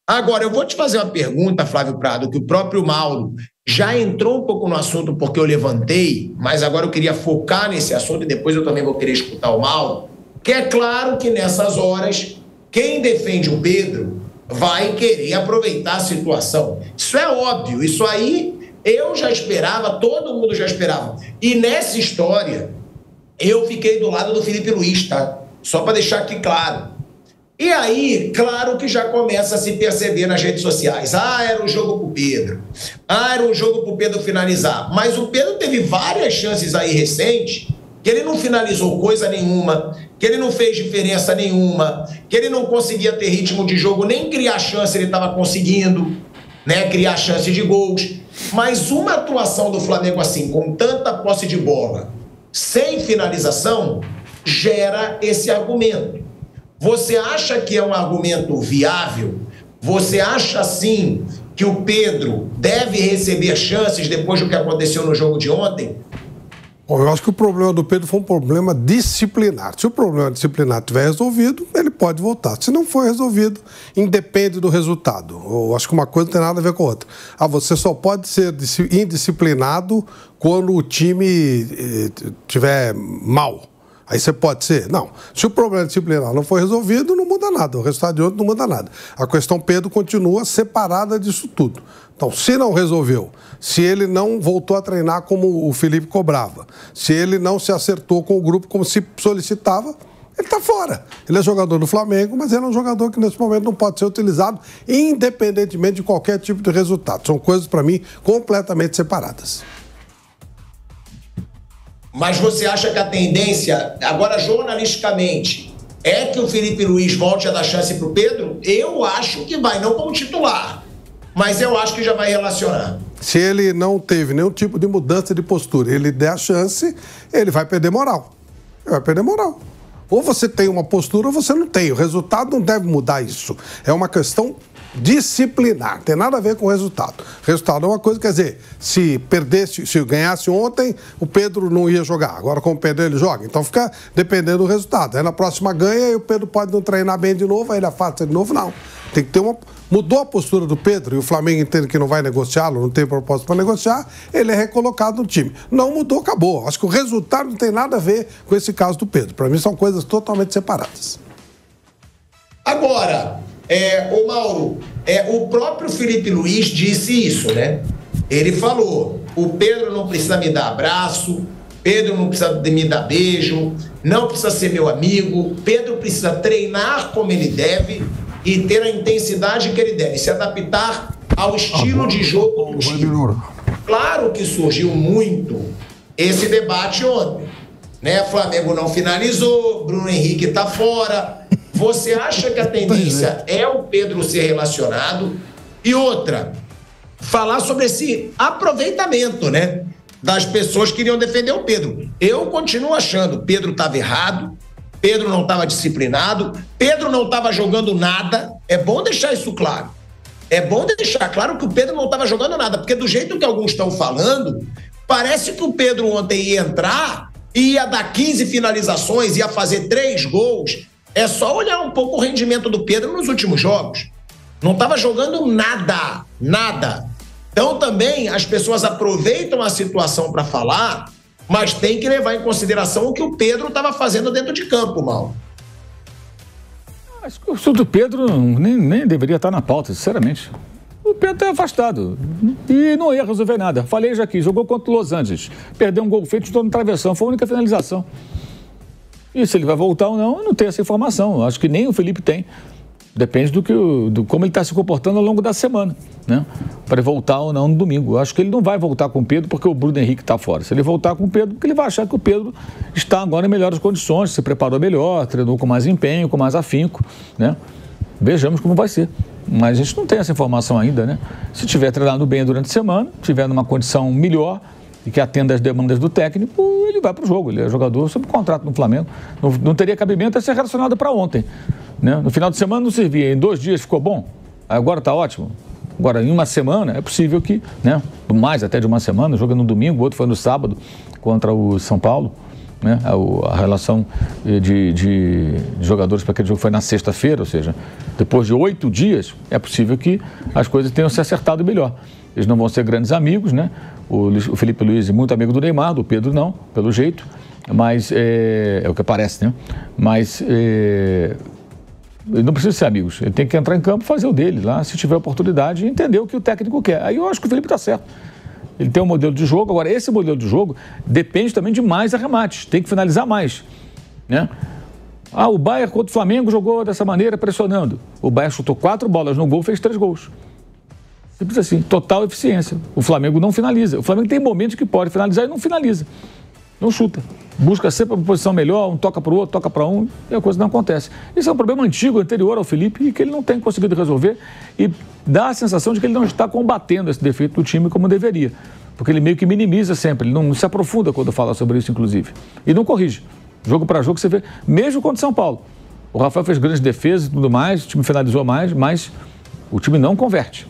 Agora, eu vou te fazer uma pergunta, Flávio Prado, que o próprio Mauro já entrou um pouco no assunto porque eu levantei, mas agora eu queria focar nesse assunto e depois eu também vou querer escutar o Mauro, que é claro que nessas horas, quem defende o Pedro vai querer aproveitar a situação. Isso é óbvio, isso aí eu já esperava, todo mundo já esperava. E nessa história, eu fiquei do lado do Felipe Luiz, tá? Só para deixar aqui claro. E aí, claro que já começa a se perceber nas redes sociais. Ah, era um jogo pro Pedro. Ah, era um jogo pro Pedro finalizar. Mas o Pedro teve várias chances aí recentes que ele não finalizou coisa nenhuma, que ele não fez diferença nenhuma, que ele não conseguia ter ritmo de jogo, nem criar chance ele estava conseguindo, né? Criar chance de gols. Mas uma atuação do Flamengo assim, com tanta posse de bola, sem finalização, gera esse argumento. Você acha que é um argumento viável? Você acha, sim, que o Pedro deve receber chances depois do que aconteceu no jogo de ontem? Bom, eu acho que o problema do Pedro foi um problema disciplinar. Se o problema disciplinar estiver resolvido, ele pode voltar. Se não for resolvido, independe do resultado. Eu acho que uma coisa não tem nada a ver com a outra. Ah, você só pode ser indisciplinado quando o time estiver mal. Aí você pode ser? Não. Se o problema disciplinar não for resolvido, não muda nada. O resultado de ontem não muda nada. A questão Pedro continua separada disso tudo. Então, se não resolveu, se ele não voltou a treinar como o Felipe cobrava, se ele não se acertou com o grupo como se solicitava, ele está fora. Ele é jogador do Flamengo, mas ele é um jogador que nesse momento não pode ser utilizado independentemente de qualquer tipo de resultado. São coisas, para mim, completamente separadas. Mas você acha que a tendência, agora jornalisticamente, é que o Felipe Luiz volte a dar chance para o Pedro? Eu acho que vai, não como titular, mas eu acho que já vai relacionar. Se ele não teve nenhum tipo de mudança de postura, ele der a chance, ele vai perder moral. Ele vai perder moral. Ou você tem uma postura ou você não tem. O resultado não deve mudar isso. É uma questão disciplinar, não tem nada a ver com o resultado. O resultado é uma coisa, quer dizer, se perdesse, se ganhasse ontem, o Pedro não ia jogar. Agora, como perdeu, ele joga. Então fica dependendo do resultado. Aí na próxima ganha e o Pedro pode não treinar bem de novo, aí ele afasta de novo, não. Tem que ter uma... Mudou a postura do Pedro e o Flamengo entende que não vai negociá-lo, não tem propósito para negociar, ele é recolocado no time. Não mudou, acabou. Acho que o resultado não tem nada a ver com esse caso do Pedro. Para mim são coisas totalmente separadas. Agora, o Mauro, o próprio Felipe Luiz disse isso, né? Ele falou, o Pedro não precisa me dar abraço, Pedro não precisa me dar beijo, não precisa ser meu amigo, Pedro precisa treinar como ele deve e ter a intensidade que ele deve, se adaptar ao estilo de jogo do time. Claro que surgiu muito esse debate ontem, né? Flamengo não finalizou, Bruno Henrique está fora. Você acha que a tendência é o Pedro ser relacionado? E outra, falar sobre esse aproveitamento, né? Das pessoas que iriam defender o Pedro. Eu continuo achando, Pedro estava errado, Pedro não estava disciplinado, Pedro não estava jogando nada. É bom deixar isso claro. É bom deixar claro que o Pedro não estava jogando nada, porque do jeito que alguns estão falando, parece que o Pedro ontem ia entrar e ia dar 15 finalizações, ia fazer 3 gols. É só olhar um pouco o rendimento do Pedro nos últimos jogos. Não estava jogando nada, nada. Então também as pessoas aproveitam a situação para falar, mas tem que levar em consideração o que o Pedro estava fazendo dentro de campo, Mal. Acho que o assunto do Pedro nem deveria estar na pauta, sinceramente. O Pedro está afastado e não ia resolver nada. Falei já aqui, jogou contra o Los Angeles, perdeu um gol feito, estou no travessão, foi a única finalização. E se ele vai voltar ou não, eu não tenho essa informação. Acho que nem o Felipe tem. Depende do como ele está se comportando ao longo da semana, né? Para voltar ou não no domingo. Acho que ele não vai voltar com o Pedro porque o Bruno Henrique está fora. Se ele voltar com o Pedro, porque ele vai achar que o Pedro está agora em melhores condições, se preparou melhor, treinou com mais empenho, com mais afinco, né? Vejamos como vai ser. Mas a gente não tem essa informação ainda, né? Se tiver treinado bem durante a semana, tiver numa condição melhor e que atenda às demandas do técnico, ele vai para o jogo. Ele é jogador sob contrato no Flamengo. Não teria cabimento a ser relacionado para ontem, né? No final de semana não servia. Em 2 dias ficou bom. Agora está ótimo. Agora, em uma semana, é possível que, né? Mais até de uma semana, joga no domingo, o outro foi no sábado contra o São Paulo. né? A relação de jogadores para aquele jogo foi na sexta-feira, ou seja, depois de 8 dias, é possível que as coisas tenham se acertado melhor. Eles não vão ser grandes amigos, né? O Felipe Luiz é muito amigo do Neymar, do Pedro não, pelo jeito, mas é o que parece, né? Mas ele não precisa ser amigos, ele tem que entrar em campo e fazer o dele lá, se tiver oportunidade, e entender o que o técnico quer. Aí eu acho que o Felipe está certo. Ele tem um modelo de jogo, agora esse modelo de jogo depende também de mais arremates, tem que finalizar mais, né? O Bayern contra o Flamengo jogou dessa maneira, pressionando. O Bayern chutou 4 bolas no gol, fez 3 gols. Simples assim, total eficiência. O Flamengo não finaliza. O Flamengo tem momentos que pode finalizar e não finaliza. Não chuta. Busca sempre uma posição melhor, um toca para o outro, toca para um, e a coisa não acontece. Isso é um problema antigo, anterior ao Felipe, e que ele não tem conseguido resolver, e dá a sensação de que ele não está combatendo esse defeito do time como deveria. Porque ele meio que minimiza sempre, ele não se aprofunda quando fala sobre isso, inclusive. E não corrige. Jogo para jogo você vê, mesmo contra São Paulo. O Rafael fez grandes defesas e tudo mais, o time finalizou mais, mas o time não converte.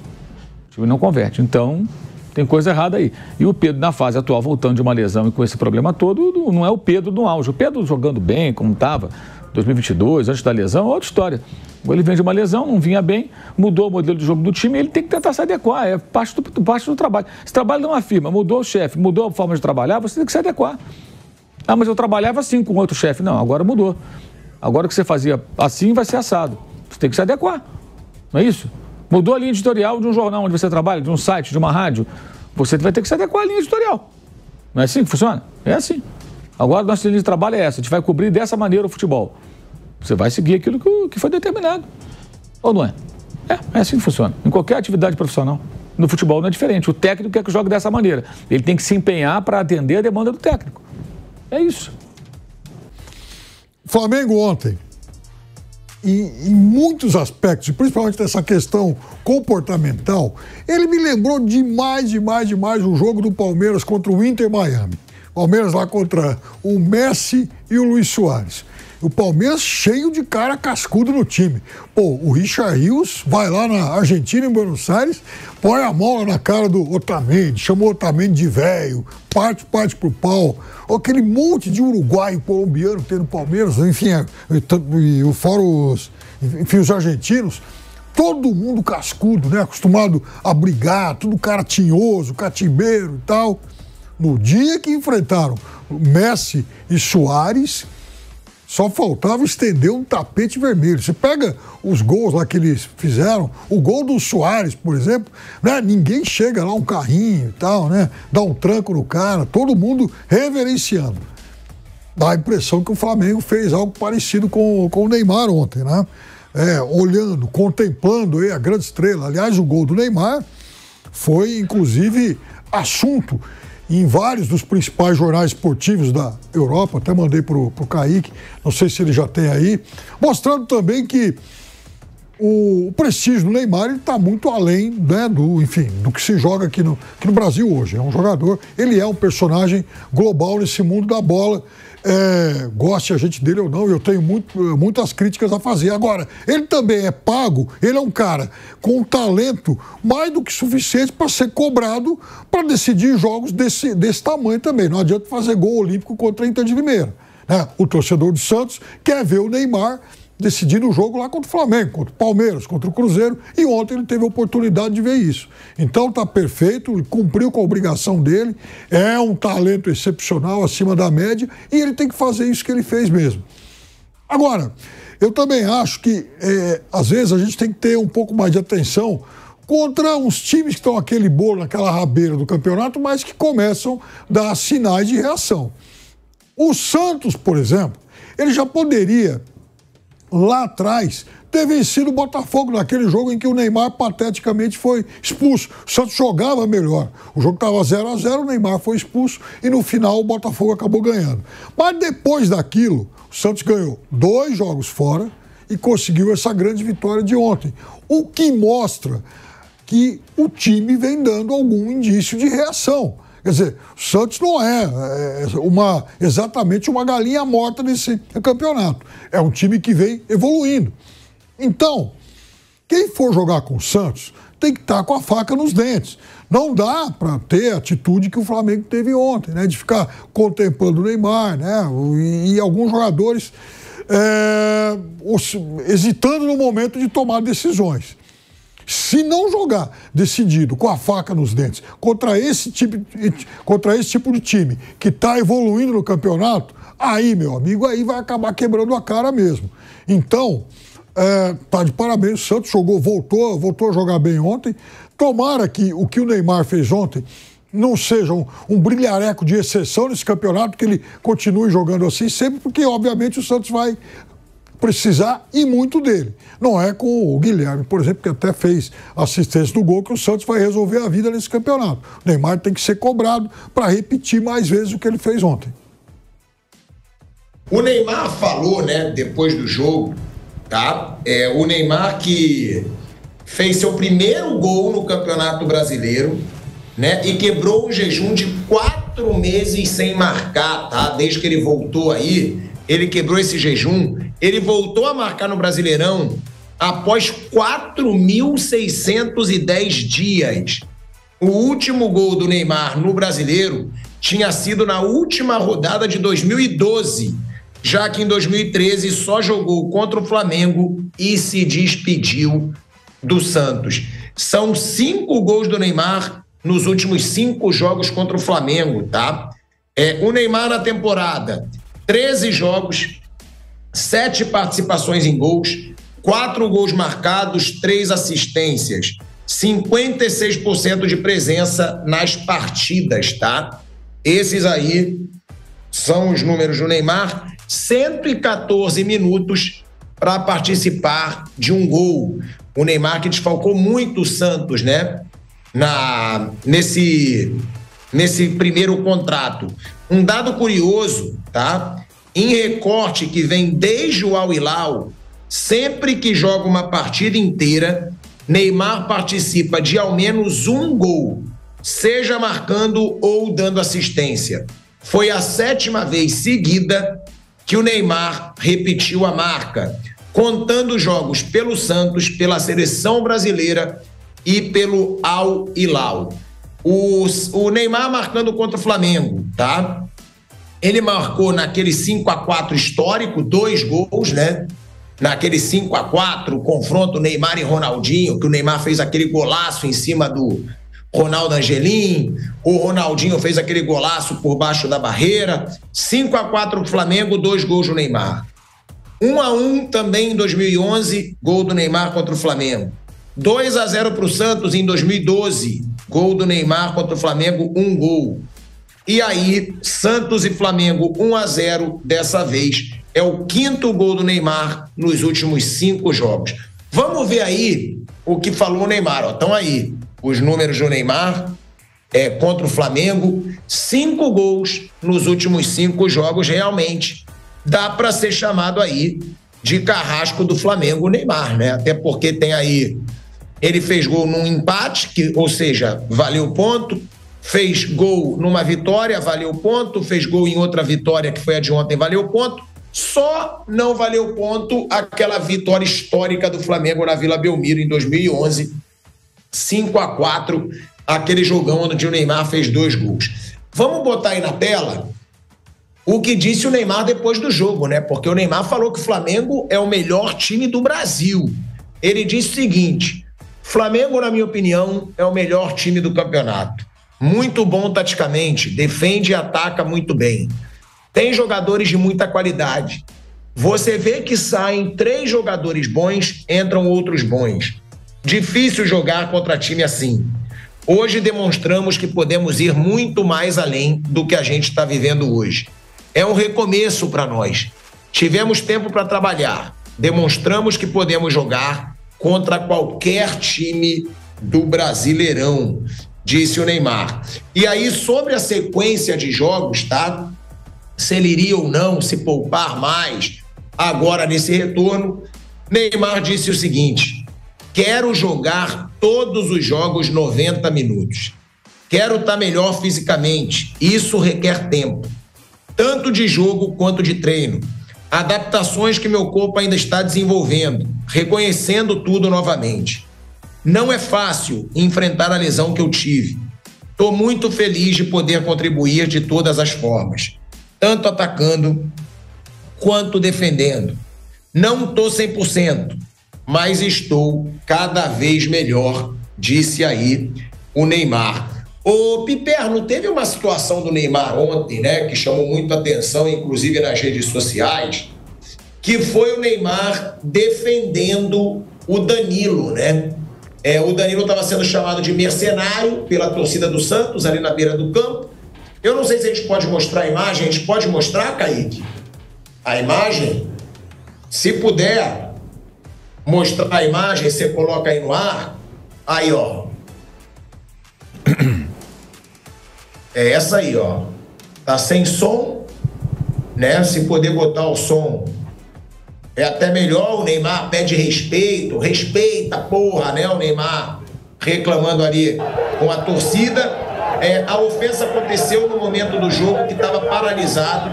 O time não converte. Então, tem coisa errada aí. E o Pedro, na fase atual, voltando de uma lesão e com esse problema todo, não é o Pedro no auge. O Pedro jogando bem, como estava, 2022, antes da lesão, é outra história. Ele vem de uma lesão, não vinha bem, mudou o modelo de jogo do time, ele tem que tentar se adequar, é parte do trabalho. Se trabalha numa firma, mudou o chefe, mudou a forma de trabalhar, você tem que se adequar. Mas eu trabalhava assim com outro chefe. Não, agora mudou. Agora que você fazia assim, vai ser assado. Você tem que se adequar. Não é isso? Mudou a linha editorial de um jornal onde você trabalha, de um site, de uma rádio. Você vai ter que se adequar à linha editorial. Não é assim que funciona? É assim. Agora, nossa linha de trabalho é essa. A gente vai cobrir dessa maneira o futebol. Você vai seguir aquilo que foi determinado. Ou não é? É assim que funciona. Em qualquer atividade profissional. No futebol não é diferente. O técnico quer que jogue dessa maneira. Ele tem que se empenhar para atender a demanda do técnico. É isso. Flamengo ontem, em muitos aspectos, principalmente nessa questão comportamental, ele me lembrou demais o jogo do Palmeiras contra o Inter Miami. Palmeiras lá contra o Messi e o Luis Soares. O Palmeiras cheio de cara cascudo no time. Pô, o Richard Rios vai lá na Argentina, em Buenos Aires, põe a mão lá na cara do Otamendi, chamou o Otamendi de velho, parte pro pau. Aquele monte de uruguaio colombiano que tem no Palmeiras, enfim, fora os argentinos, todo mundo cascudo, né? Acostumado a brigar, tudo cara tinhoso, catimbeiro e tal. No dia que enfrentaram Messi e Soares, só faltava estender um tapete vermelho. Você pega os gols lá que eles fizeram, o gol do Soares, por exemplo, né? Ninguém chega lá, um carrinho e tal, né? Dá um tranco no cara, todo mundo reverenciando. Dá a impressão que o Flamengo fez algo parecido com o Neymar ontem, né? Olhando, contemplando a grande estrela. Aliás, o gol do Neymar foi, inclusive, assunto em vários dos principais jornais esportivos da Europa, até mandei pro Kaique, não sei se ele já tem aí, mostrando também que o prestígio do Neymar está muito além, né, do que se joga aqui no Brasil hoje. É um jogador, ele é um personagem global nesse mundo da bola, goste a gente dele ou não, eu tenho muitas críticas a fazer. Agora, ele também é pago, ele é um cara com um talento mais do que suficiente para ser cobrado para decidir jogos desse tamanho também. Não adianta fazer gol olímpico contra a Inter de Limeira, né? O torcedor do Santos quer ver o Neymar decidindo o jogo lá contra o Flamengo, contra o Palmeiras, contra o Cruzeiro, e ontem ele teve a oportunidade de ver isso. Então tá perfeito, ele cumpriu com a obrigação dele, é um talento excepcional, acima da média, e ele tem que fazer isso que ele fez mesmo. Agora, eu também acho que, às vezes, a gente tem que ter um pouco mais de atenção contra uns times que estão aquele bolo, naquela rabeira do campeonato, mas que começam a dar sinais de reação. O Santos, por exemplo, ele já poderia lá atrás ter vencido o Botafogo naquele jogo em que o Neymar pateticamente foi expulso. O Santos jogava melhor. O jogo estava 0-0, o Neymar foi expulso e no final o Botafogo acabou ganhando. Mas depois daquilo, o Santos ganhou 2 jogos fora e conseguiu essa grande vitória de ontem. O que mostra que o time vem dando algum indício de reação. Quer dizer, o Santos não é exatamente uma galinha morta nesse campeonato. É um time que vem evoluindo. Então, Quem for jogar com o Santos tem que estar com a faca nos dentes. Não dá para ter a atitude que o Flamengo teve ontem, né? De ficar contemplando o Neymar, né? E alguns jogadores hesitando no momento de tomar decisões. Se não jogar decidido, com a faca nos dentes, contra esse tipo de time que está evoluindo no campeonato, aí, meu amigo, aí vai acabar quebrando a cara mesmo. Então, tá de parabéns, o Santos voltou a jogar bem ontem. Tomara que o que o Neymar fez ontem não seja um brilhareco de exceção nesse campeonato, que ele continue jogando assim sempre, porque, obviamente, o Santos vai precisar e muito dele. Não é com o Guilherme, por exemplo, que até fez assistência do gol, que o Santos vai resolver a vida nesse campeonato. O Neymar tem que ser cobrado para repetir mais vezes o que ele fez ontem. O Neymar falou, né, depois do jogo, tá? O Neymar que fez seu primeiro gol no Campeonato Brasileiro, né, e quebrou um jejum de 4 meses sem marcar, tá? Desde que ele voltou aí, ele quebrou esse jejum. Ele voltou a marcar no Brasileirão após 4.610 dias. O último gol do Neymar no Brasileiro tinha sido na última rodada de 2012, já que em 2013 só jogou contra o Flamengo e se despediu do Santos. São 5 gols do Neymar nos últimos 5 jogos contra o Flamengo, tá? O Neymar na temporada, 13 jogos, 7 participações em gols, 4 gols marcados, 3 assistências, 56% de presença nas partidas, tá? Esses aí são os números do Neymar, 114 minutos para participar de um gol. O Neymar que desfalcou muito o Santos, né? Nesse primeiro contrato. Um dado curioso, tá? Em recorte que vem desde o Al Hilal, sempre que joga uma partida inteira, Neymar participa de ao menos um gol, seja marcando ou dando assistência. Foi a 7ª vez seguida que o Neymar repetiu a marca, contando jogos pelo Santos, pela seleção brasileira e pelo Al Hilal. O Neymar marcando contra o Flamengo, tá? Ele marcou naquele 5-4 histórico, 2 gols, né? Naquele 5-4, o confronto Neymar e Ronaldinho, que o Neymar fez aquele golaço em cima do Ronaldo Angelim, o Ronaldinho fez aquele golaço por baixo da barreira. 5-4 o Flamengo, 2 gols do Neymar. 1-1 também em 2011, gol do Neymar contra o Flamengo. 2-0 para o Santos em 2012, gol do Neymar contra o Flamengo, 1 gol. E aí, Santos e Flamengo 1-0 dessa vez. É o 5º gol do Neymar nos últimos 5 jogos. Vamos ver aí o que falou o Neymar. Estão aí os números do Neymar contra o Flamengo. 5 gols nos últimos 5 jogos. Realmente dá para ser chamado aí de carrasco do Flamengo o Neymar, né? Até porque tem aí... Ele fez gol num empate, ou seja, valeu ponto. Fez gol numa vitória, valeu ponto. Fez gol em outra vitória, que foi a de ontem, valeu ponto. Só não valeu ponto aquela vitória histórica do Flamengo na Vila Belmiro em 2011, 5-4, aquele jogão onde o Neymar fez 2 gols. Vamos botar aí na tela o que disse o Neymar depois do jogo, né? Porque o Neymar falou que o Flamengo é o melhor time do Brasil. Ele disse o seguinte: Flamengo, na minha opinião, é o melhor time do campeonato. Muito bom taticamente, defende e ataca muito bem. Tem jogadores de muita qualidade. Você vê que saem 3 jogadores bons, entram outros bons. Difícil jogar contra time assim. Hoje demonstramos que podemos ir muito mais além do que a gente está vivendo hoje. É um recomeço para nós. Tivemos tempo para trabalhar. Demonstramos que podemos jogar contra qualquer time do Brasileirão, disse o Neymar. E aí, sobre a sequência de jogos, tá? Se ele iria ou não se poupar mais agora nesse retorno, Neymar disse o seguinte: quero jogar todos os jogos 90 minutos. Quero estar melhor fisicamente. Isso requer tempo, tanto de jogo quanto de treino. Adaptações que meu corpo ainda está desenvolvendo. reconhecendo tudo novamente. Não é fácil enfrentar a lesão que eu tive. Estou muito feliz de poder contribuir de todas as formas, tanto atacando quanto defendendo. Não estou 100%, mas estou cada vez melhor, disse aí o Neymar. Ô Piperno, teve uma situação do Neymar ontem, né, que chamou muito a atenção, inclusive nas redes sociais, que foi o Neymar defendendo o Danilo, né? O Danilo estava sendo chamado de mercenário pela torcida do Santos, ali na beira do campo. Eu não sei se a gente pode mostrar a imagem. A gente pode mostrar, Kaique? A imagem? Se puder mostrar a imagem, você coloca aí no ar. Aí, ó. É essa aí, ó. Tá sem som, né? Se poder botar o som, é até melhor. O Neymar pede respeito. Respeita, porra, né? O Neymar reclamando ali com a torcida. A ofensa aconteceu no momento do jogo que estava paralisado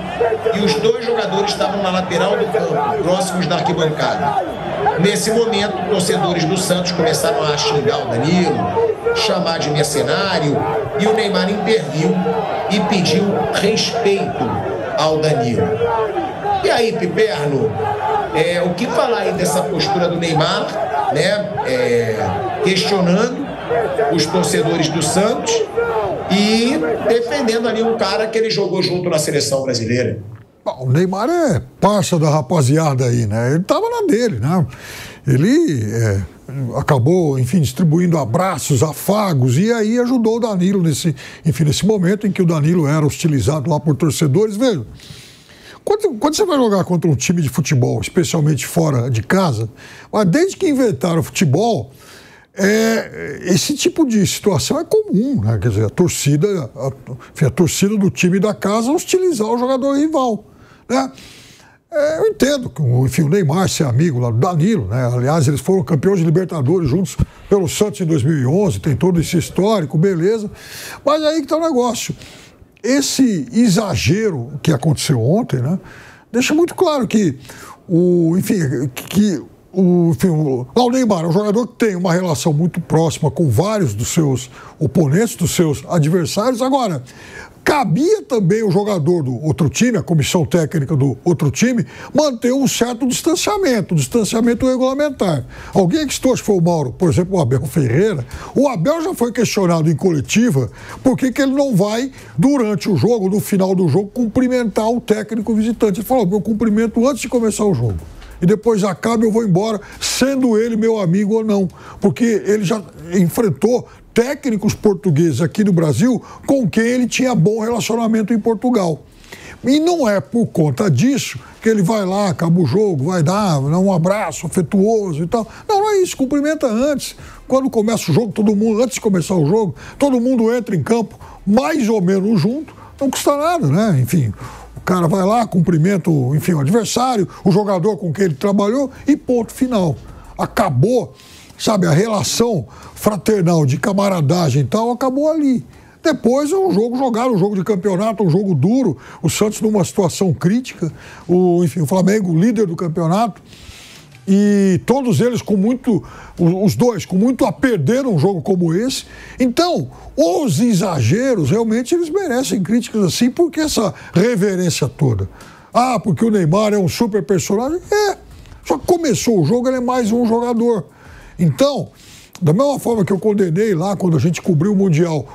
e os dois jogadores estavam na lateral do campo, próximos da arquibancada. Nesse momento, torcedores do Santos começaram a xingar o Danilo, chamar de mercenário, e o Neymar interviu e pediu respeito ao Danilo. E aí, Piperno, o que falar aí dessa postura do Neymar, né, questionando os torcedores do Santos e defendendo ali um cara que ele jogou junto na seleção brasileira? Bom, o Neymar é parça da rapaziada aí, né? Ele tava na dele, né? Ele acabou, enfim, distribuindo abraços, afagos, e aí ajudou o Danilo nesse momento em que o Danilo era hostilizado lá por torcedores. Veja, quando você vai jogar contra um time de futebol, especialmente fora de casa, mas desde que inventaram o futebol, esse tipo de situação é comum, né? Quer dizer, a torcida do time da casa hostilizar o jogador rival, né? Eu entendo que, enfim, o Neymar ser amigo lá do Danilo, né? Aliás, eles foram campeões de Libertadores juntos pelo Santos em 2011, tem todo esse histórico, beleza. Mas aí que tá o negócio. Esse exagero que aconteceu ontem, né, deixa muito claro que o Neymar é um jogador que tem uma relação muito próxima com vários dos seus oponentes, dos seus adversários. Agora, cabia também o jogador do outro time, a comissão técnica do outro time, manter um certo distanciamento regulamentar. Alguém que citou, acho que foi o Mauro, por exemplo, o Abel Ferreira. O Abel já foi questionado em coletiva por que ele não vai, durante o jogo, no final do jogo, cumprimentar o técnico visitante. Ele falou: eu cumprimento antes de começar o jogo. E depois acaba, eu vou embora, sendo ele meu amigo ou não. Porque ele já enfrentou técnicos portugueses aqui no Brasil com quem ele tinha bom relacionamento em Portugal. E não é por conta disso que ele vai lá, acaba o jogo, vai dar um abraço afetuoso e tal. Não é isso, cumprimenta antes. Quando começa o jogo, todo mundo, antes de começar o jogo, todo mundo entra em campo mais ou menos junto, não custa nada, né? Enfim, o cara vai lá, cumprimenta o adversário, o jogador com quem ele trabalhou e ponto final. Acabou, sabe, a relação fraternal de camaradagem e tal, acabou ali. Depois é um jogo jogado, um jogo de campeonato, um jogo duro, o Santos numa situação crítica, o Flamengo líder do campeonato, e todos eles os dois com muito a perder num jogo como esse. Então, os exageros, realmente, eles merecem críticas assim, porque essa reverência toda. Ah, porque o Neymar é um super personagem? Só que começou o jogo, ele é mais um jogador. Então, da mesma forma que eu condenei lá, quando a gente cobriu o Mundial,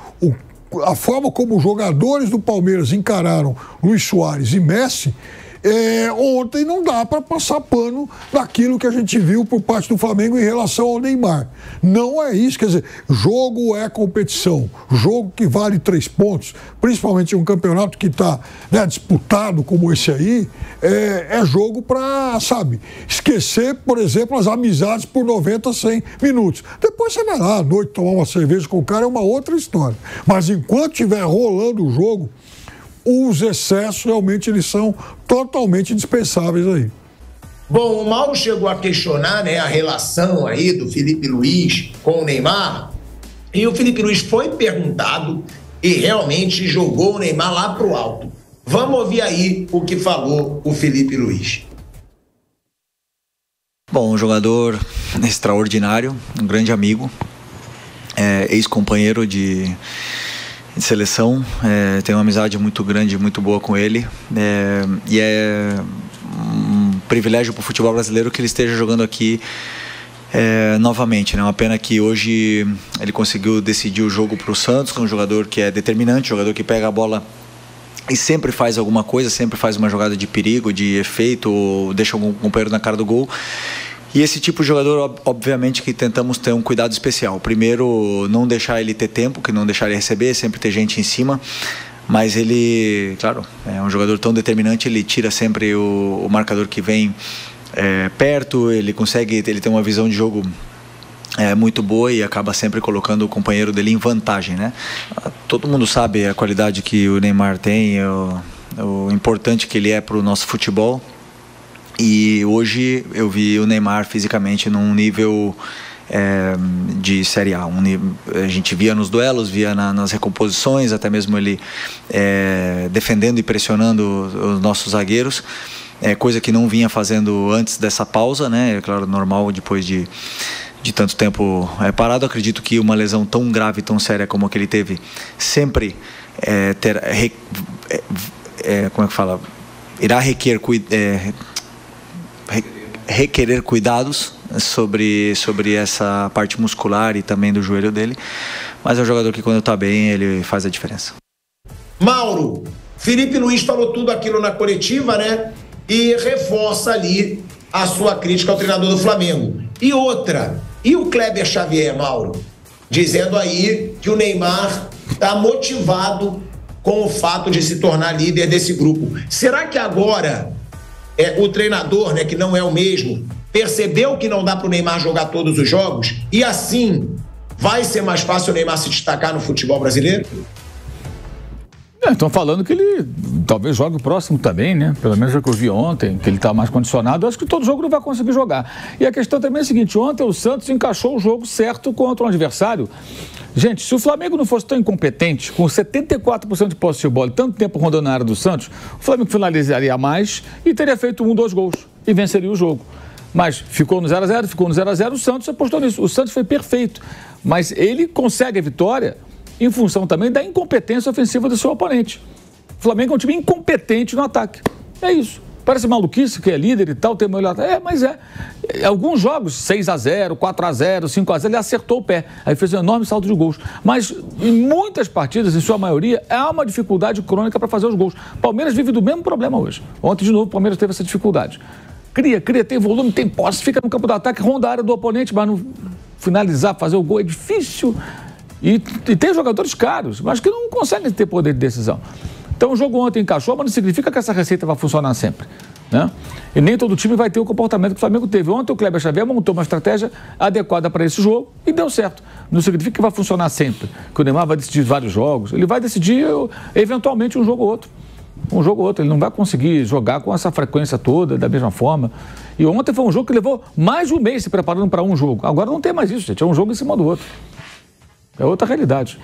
a forma como os jogadores do Palmeiras encararam Luis Soares e Messi, ontem não dá para passar pano naquilo que a gente viu por parte do Flamengo em relação ao Neymar. Não é isso, quer dizer, jogo é competição, jogo que vale 3 pontos, principalmente em um campeonato que está, né, disputado como esse aí, é jogo para, sabe, esquecer, por exemplo, as amizades por 90, 100 minutos. Depois você vai lá à noite tomar uma cerveja com o cara, é uma outra história. Mas enquanto estiver rolando o jogo, os excessos realmente eles são totalmente dispensáveis aí. Bom, o Mauro chegou a questionar, né, a relação aí do Felipe Luiz com o Neymar, e o Felipe Luiz foi perguntado e realmente jogou o Neymar lá pro alto. Vamos ouvir aí o que falou o Felipe Luiz. Bom, um jogador extraordinário, um grande amigo, ex-companheiro de seleção, tenho uma amizade muito grande, muito boa com ele, e é um privilégio para o futebol brasileiro que ele esteja jogando aqui novamente, né? Uma pena que hoje ele conseguiu decidir o jogo para o Santos, que é um jogador que é determinante, um jogador que pega a bola e sempre faz alguma coisa, sempre faz uma jogada de perigo, de efeito, ou deixa algum companheiro na cara do gol. E esse tipo de jogador, obviamente, que tentamos ter um cuidado especial. Primeiro, não deixar ele ter tempo, que não deixar ele receber, sempre ter gente em cima. Mas ele, claro, é um jogador tão determinante, ele tira sempre o marcador que vem perto, ele tem uma visão de jogo muito boa e acaba sempre colocando o companheiro dele em vantagem, né? Todo mundo sabe a qualidade que o Neymar tem, o importante que ele é para o nosso futebol. E hoje eu vi o Neymar fisicamente num nível de Série A. A gente via nos duelos, via nas recomposições, até mesmo ele defendendo e pressionando os nossos zagueiros. Coisa que não vinha fazendo antes dessa pausa, né? É claro, normal depois de tanto tempo parado. Acredito que uma lesão tão grave, tão séria como a que ele teve, sempre como é que fala? Irá requerer cuidados sobre essa parte muscular e também do joelho dele. Mas é um jogador que, quando está bem, ele faz a diferença. Mauro, Felipe Luiz falou tudo aquilo na coletiva, né? E reforça ali a sua crítica ao treinador do Flamengo. E outra, e o Kleber Xavier, Mauro? Dizendo aí que o Neymar está motivado com o fato de se tornar líder desse grupo. Será que agora o treinador, né, que não é o mesmo, percebeu que não dá para o Neymar jogar todos os jogos? E assim vai ser mais fácil o Neymar se destacar no futebol brasileiro? Estão falando que ele talvez jogue o próximo também, né? Pelo menos é o que eu vi ontem, que ele está mais condicionado. Eu acho que todo jogo não vai conseguir jogar. E a questão também é a seguinte: ontem o Santos encaixou o jogo certo contra um adversário. Gente, se o Flamengo não fosse tão incompetente, com 74% de posse de bola e tanto tempo rondando na área do Santos, o Flamengo finalizaria mais e teria feito 1-2 gols e venceria o jogo. Mas ficou no 0-0, o Santos apostou nisso. O Santos foi perfeito, mas ele consegue a vitória em função também da incompetência ofensiva do seu oponente. O Flamengo é um time incompetente no ataque. É isso. Parece maluquice que é líder e tal, tem melhor. Mas é. Alguns jogos, 6-0, 4-0, 5-0, ele acertou o pé. Aí fez um enorme salto de gols. Mas em muitas partidas, em sua maioria, há uma dificuldade crônica para fazer os gols. O Palmeiras vive do mesmo problema hoje. Ontem, de novo, o Palmeiras teve essa dificuldade. Cria, tem volume, tem posse, fica no campo do ataque, ronda a área do oponente, mas não finalizar, fazer o gol é difícil. E tem jogadores caros, mas que não conseguem ter poder de decisão. Então o jogo ontem encaixou, mas não significa que essa receita vai funcionar sempre, né? E nem todo time vai ter o comportamento que o Flamengo teve. Ontem o Kleber Xavier montou uma estratégia adequada para esse jogo e deu certo. Não significa que vai funcionar sempre, que o Neymar vai decidir vários jogos. Ele vai decidir eventualmente um jogo ou outro. Ele não vai conseguir jogar com essa frequência toda, da mesma forma. E ontem foi um jogo que levou mais de um mês se preparando para um jogo. Agora não tem mais isso, gente. É um jogo em cima do outro. É outra realidade.